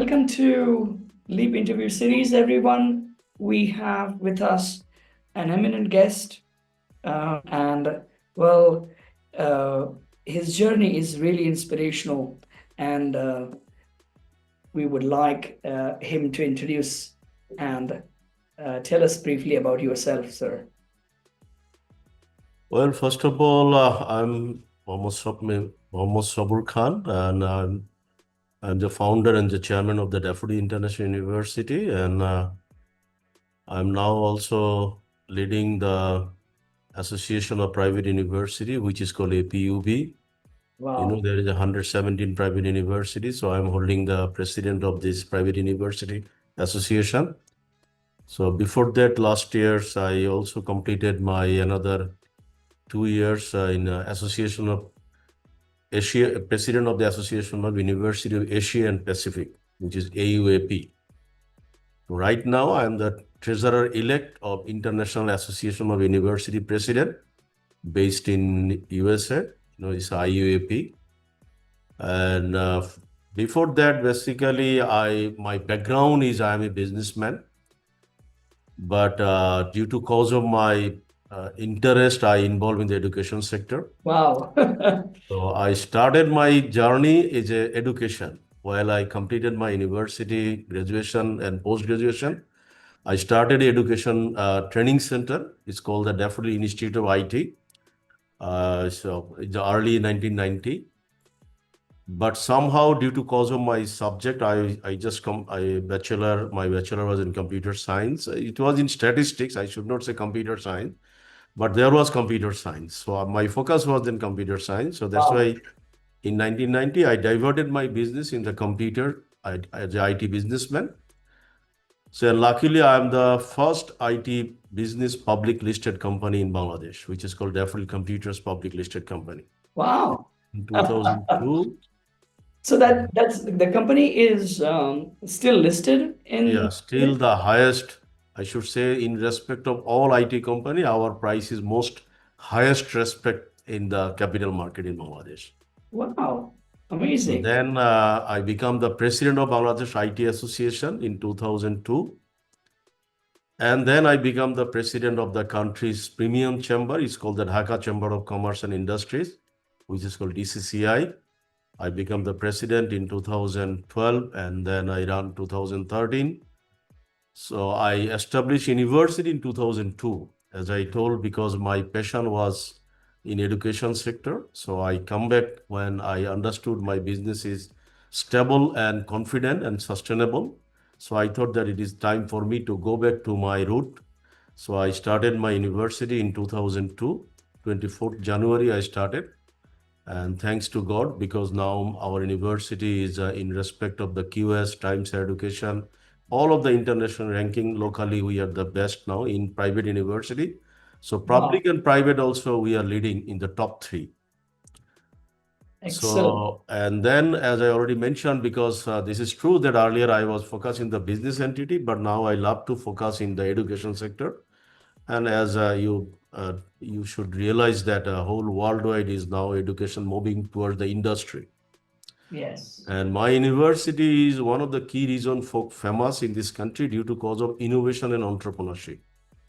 welcome to Leap Interview Series, everyone. We have with us an eminent guest, and well, uh, his journey is really inspirational, and we would like him to introduce and tell us briefly about yourself, sir. Well, first of all, I'm Mohammad Sabur Khan, and I'm the founder and the chairman of the Daffodil International University, and I'm now also leading the Association of Private University, which is called APUB. Wow. There is 117 private universities, so I'm holding the president of this private university association. So before that, last years, I also completed my another 2 years in Association of Asia, president of the Association of University of Asia and Pacific, which is AUAP. Right now, I am the treasurer-elect of International Association of University President, based in USA. It's IAUP. And before that, basically, my background is I am a businessman. But due to cause of my interest, I involved in the education sector. Wow. So I started my journey as a education. While I completed my university graduation and post-graduation, I started education training center. It's called the Daffodil Institute of IT. So it's early 1990. But somehow, due to cause of my subject, my bachelor was in computer science. It was in statistics. I should not say computer science, but there was computer science. So my focus was in computer science. So that's Wow. why in 1990, I diverted my business in the computer as an IT businessman. So luckily, I'm the first IT business public listed company in Bangladesh, which is called Daffodil Computers Public Listed Company. Wow. In 2002. So that's the company is still listed in. Yeah, still the highest, I should say, in respect of all IT company, our price is most highest respect in the capital market in Bangladesh. Wow, So amazing. then I become the president of Bangladesh IT Association in 2002. And then I become the president of the country's premium chamber. It's called the Dhaka Chamber of Commerce and Industries, which is called DCCI. I became the president in 2012, and then I ran 2013. So I established university in 2002, as I told, because my passion was in education sector. So I come back when I understood my business is stable and confident and sustainable. So I thought that it is time for me to go back to my root. So I started my university in 2002, 24th January I started. And thanks to God, because now our university is in respect of the QS, Times Education, all of the international ranking locally, we are the best now in private university. So public and private also, we are leading in the top 3. Excellent. So, and then as I already mentioned, because this is true that earlier I was focusing the business entity, but now I love to focus in the education sector. And as you should realize that whole worldwide is now education moving towards the industry. Yes. And my university is one of the key reasons for famous in this country due to cause of innovation and entrepreneurship.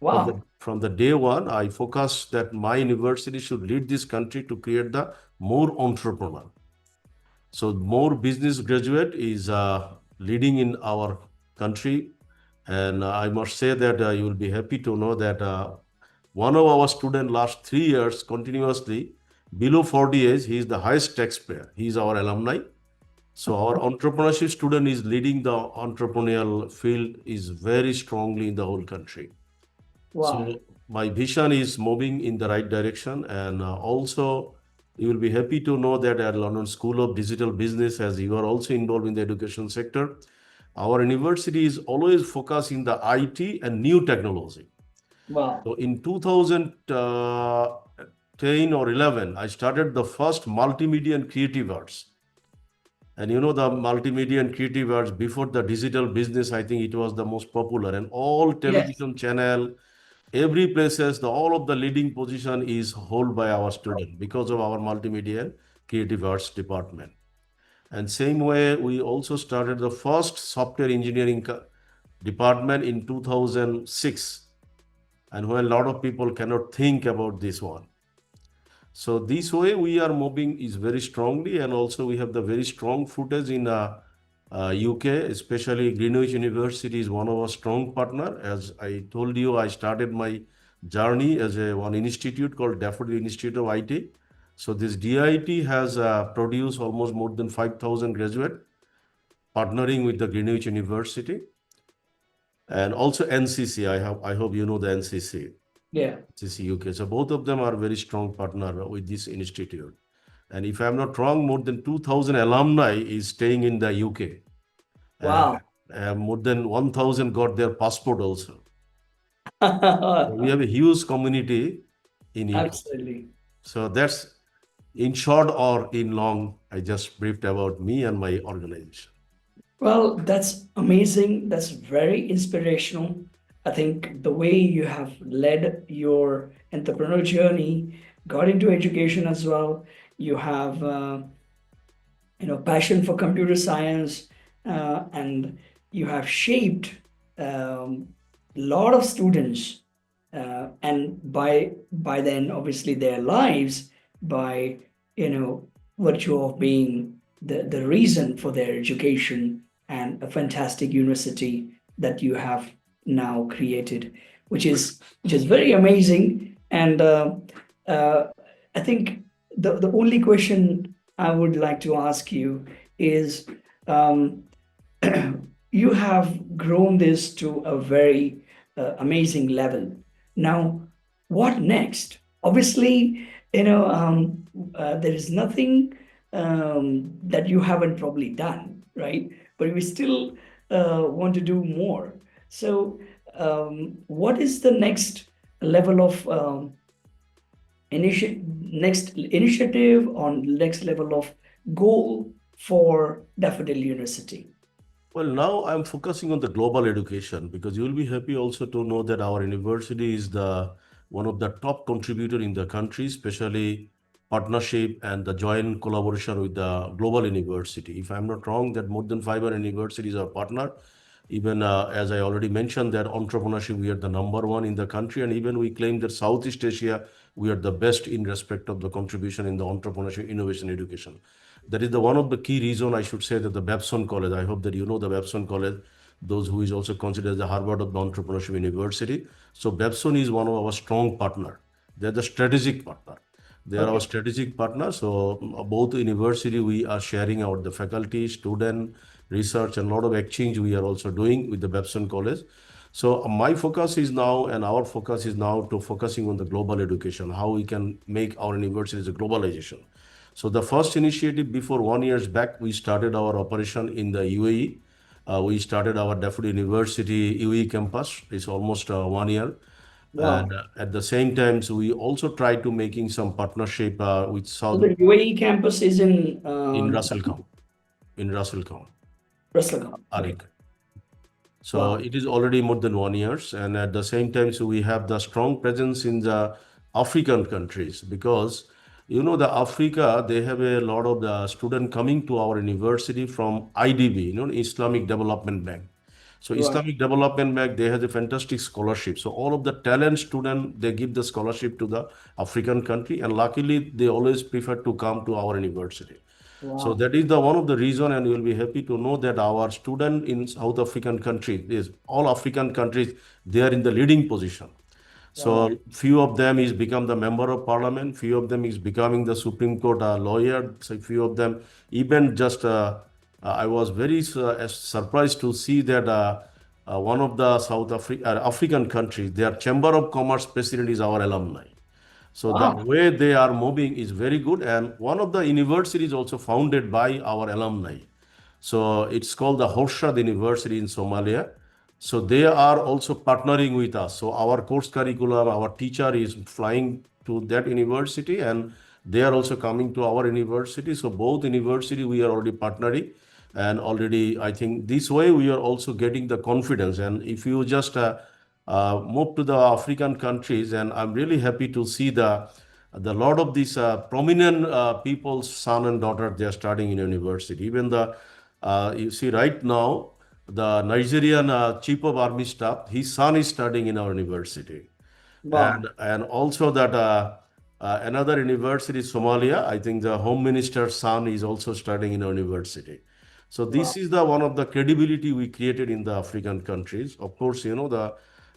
Wow. From the day one, I focused that my university should lead this country to create the more entrepreneur. So more business graduate is leading in our country. And I must say that you will be happy to know that one of our students last 3 years continuously, below 40 age, he is the highest taxpayer. He is our alumni. So our entrepreneurship student is leading the entrepreneurial field is very strongly in the whole country. Wow. So my vision is moving in the right direction. And also, you will be happy to know that at London School of Digital Business, as you are also involved in the education sector, our university is always focused in the IT and new technology. Wow. So in 2010 or 11, I started the first multimedia and creative arts. And the multimedia and creative arts before the digital business, I think it was the most popular. And all television channel, every places, all of the leading position is held by our student because of our multimedia and creative arts department. And same way, we also started the first software engineering department in 2006. And when a lot of people cannot think about this one. So this way we are moving is very strongly, and also we have the very strong footage in UK, especially Greenwich University is one of our strong partner. As I told you, I started my journey as a one institute called Daffodil Institute of IT. So this DIT has produced almost more than 5,000 graduate, partnering with the Greenwich University, and also NCC. I hope you know the NCC. Yeah. NCC UK. So both of them are very strong partner with this institute. And if I'm not wrong, more than 2,000 alumni is staying in the UK. Wow. More than 1,000 got their passport also. So we have a huge community in UK. Absolutely. So that's in short or in long, I just briefed about me and my organization. Well, that's amazing. That's very inspirational. I think the way you have led your entrepreneurial journey, got into education as well. You have, passion for computer science, and you have shaped a lot of students, and by then, obviously, their lives by virtue of being the reason for their education and a fantastic university that you have now created, which is very amazing. And uh, I think the only question I would like to ask you is, um, you have grown this to a very amazing level. Now, what next? Obviously, there is nothing that you haven't probably done, right? But we still want to do more. So, what is the next level of next initiative on next level of goal for Daffodil University? Well, now I'm focusing on the global education because you will be happy also to know that our university is the one of the top contributor in the country, especially partnership and the joint collaboration with the global university. If I'm not wrong, that more than 500 universities are partner. Even as I already mentioned, that entrepreneurship, we are the number one in the country, and even we claim that Southeast Asia, we are the best in respect of the contribution in the entrepreneurship, innovation, education. That is the one of the key reason I should say that the Babson College. I hope that you know the Babson College, those who is also considered as the Harvard of the Entrepreneurship University. So Babson is one of our strong partner. They're the strategic partner. They are our Okay. strategic partner. So both university we are sharing out the faculty, student, research, and a lot of exchange we are also doing with the Babson College. So my focus is now, and our focus is now to focusing on the global education, how we can make our universities a globalization. So the first initiative before 1 years back, we started our operation in the UAE. We started our Daffodil University UAE campus. It's almost 1 year. And Wow. at the same time, so we also tried to making some partnership with So South the UAE campus is in in Russell County, in Russell County, Russell. Okay. Arik. So Wow. it is already more than 1 years, and at the same time, so we have the strong presence in the African countries because you know the Africa they have a lot of the student coming to our university from IDB, Islamic Development Bank. So Right. Islamic Development Bank they have a fantastic scholarship. So all of the talent student they give the scholarship to the African country, and luckily they always prefer to come to our university. So Wow. that is the one of the reason, and you will be happy to know that our student in South African country is all African countries, they are in the leading position. Wow. So few of them is become the member of parliament, few of them is becoming the Supreme Court lawyer, so few of them even just I was very surprised to see that one of the African countries, their Chamber of Commerce president is our alumni. So the Wow. way they are moving is very good. And one of the universities also founded by our alumni. So it's called the Horshad University in Somalia. So they are also partnering with us. So our course curriculum, our teacher is flying to that university and they are also coming to our university. So both university we are already partnering and already I think this way we are also getting the confidence. And if you just move to the African countries, and I'm really happy to see the the lot of these prominent people's son and daughter, they are studying in university. Even the you see right now, the Nigerian chief of army staff, his son is studying in our university. Wow. And also that another university, Somalia, I think the home minister's son is also studying in our university. So this Wow. is the one of the credibility we created in the African countries. Of course, the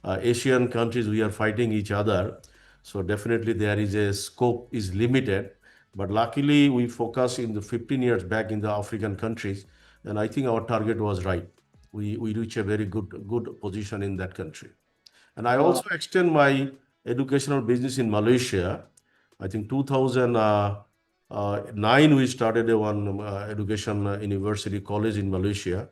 Asian countries, we are fighting each other. So definitely there is a scope is limited. But luckily we focus in the 15 years back in the African countries. And I think our target was right. We reach a very good position in that country. And I Wow. also extend my educational business in Malaysia. I think 2009 we started a one education university college in Malaysia,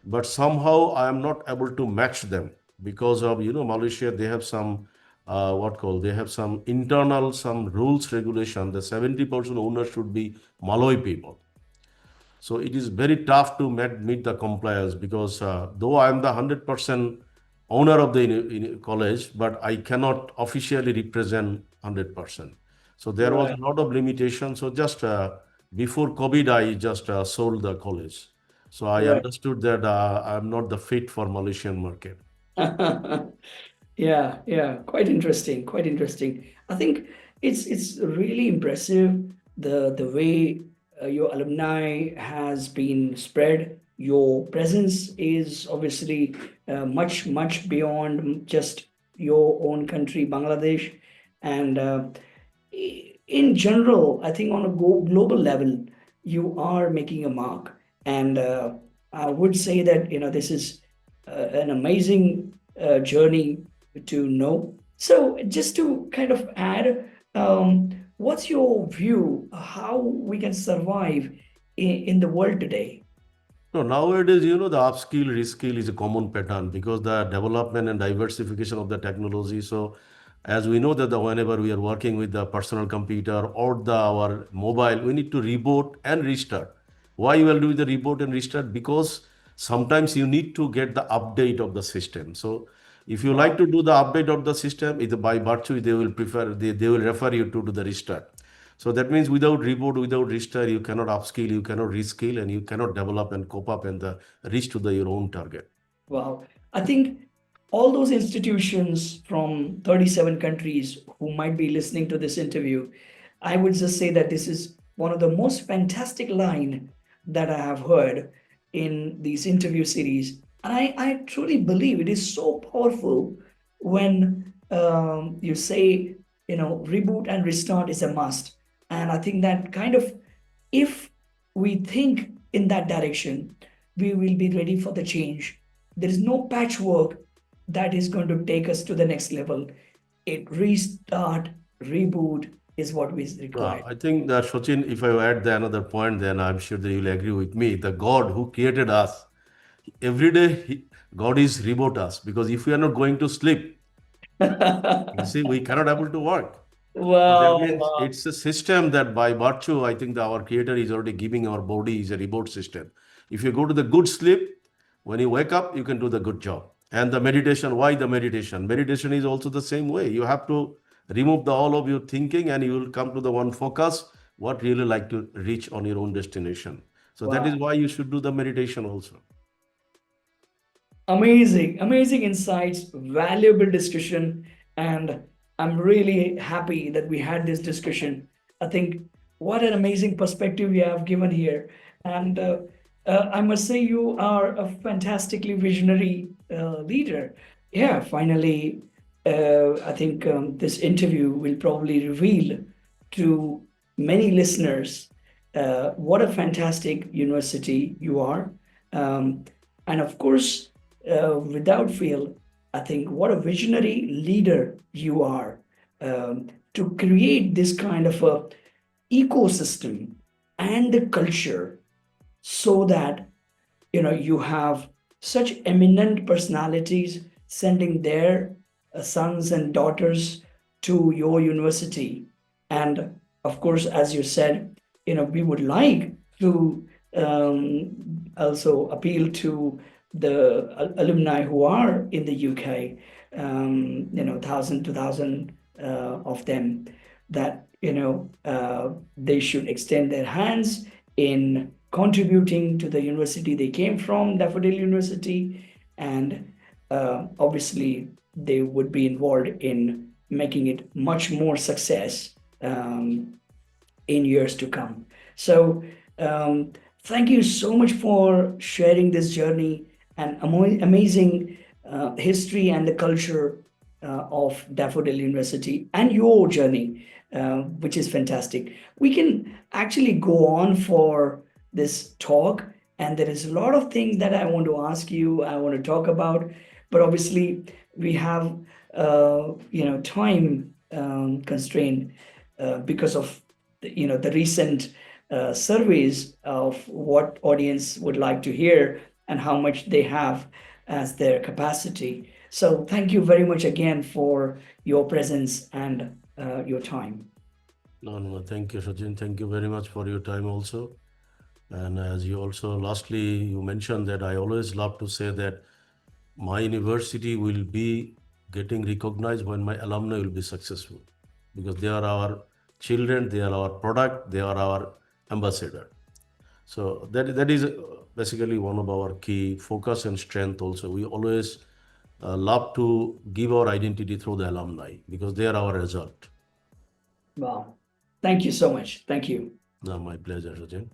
but somehow I am not able to match them because of Malaysia. They have some they have some internal some rules regulation. The 70% owners should be Malay people. So it is very tough to meet the compliance because though I am the 100% owner of the college, but I cannot officially represent 100%. So there was a Right. lot of limitation. So just before COVID, I just sold the college. So I Right. understood that I'm not the fit for Malaysian market. Yeah, yeah, quite interesting, quite interesting. I think it's really impressive the way your alumni has been spread. Your presence is obviously much beyond just your own country, Bangladesh, and in general, I think on a global level, you are making a mark, and I would say that this is an amazing journey to know. So, just to kind of add, what's your view how we can survive in the world today? No, nowadays, the upskill, reskill is a common pattern because the development and diversification of the technology. So, as we know that whenever we are working with the personal computer or our mobile, we need to reboot and restart. Why you will do the reboot and restart? Because sometimes you need to get the update of the system. So, if you like Wow. to do the update of the system, either by virtue they will prefer they will refer you to do the restart. So that means without reboot, without restart, you cannot upskill, you cannot reskill, and you cannot develop and cope up and reach to your own target. Wow. I think all those institutions from 37 countries who might be listening to this interview, I would just say that this is one of the most fantastic line that I have heard in these interview series. And I truly believe it is so powerful when you say, reboot and restart is a must. And I think that kind of, if we think in that direction, we will be ready for the change. There is no patchwork that is going to take us to the next level. It restart, reboot is what we require. I think that Sachin, if I add the another point, then I'm sure that you'll agree with me. The God who created us, every day God is reboot us because if we are not going to sleep, you see, we cannot able to work. So that Wow, means wow. it's a system that by virtue, I think our creator is already giving our body is a reboot system. If you go to the good sleep, when you wake up, you can do the good job. And the meditation, why the meditation? Meditation is also the same way. You have to remove all of your thinking and you will come to the one focus, what really like to reach on your own destination. So that is Wow. why you should do the meditation also. Amazing, amazing insights, valuable discussion, and I'm really happy that we had this discussion. I think what an amazing perspective you have given here, and I must say you are a fantastically visionary leader. Yeah, finally, I think this interview will probably reveal to many listeners what a fantastic university you are, and of course without fail, I think what a visionary leader you are to create this kind of a ecosystem and the culture so that you have such eminent personalities sending their sons and daughters to your university. And of course, as you said, we would like to also appeal to the alumni who are in the UK, 1,000, 2,000 of them, that they should extend their hands in contributing to the university they came from, Daffodil University, and obviously they would be involved in making it much more success in years to come. So, thank you so much for sharing this journey and amazing history and the culture of Daffodil University and your journey, which is fantastic. We can actually go on for this talk, and there is a lot of things that I want to ask you, I want to talk about, but obviously we have time constraint because of the recent surveys of what audience would like to hear and how much they have as their capacity. So thank you very much again for your presence and your time. No. Thank you, Sachin. Thank you very much for your time also. And as you also, lastly, you mentioned that I always love to say that my university will be getting recognized when my alumni will be successful, because they are our children, they are our product, they are our ambassador. So that is basically one of our key focus and strength also. We always love to give our identity through the alumni because they are our result. Wow. Thank you so much. Thank you. My pleasure, Sachin.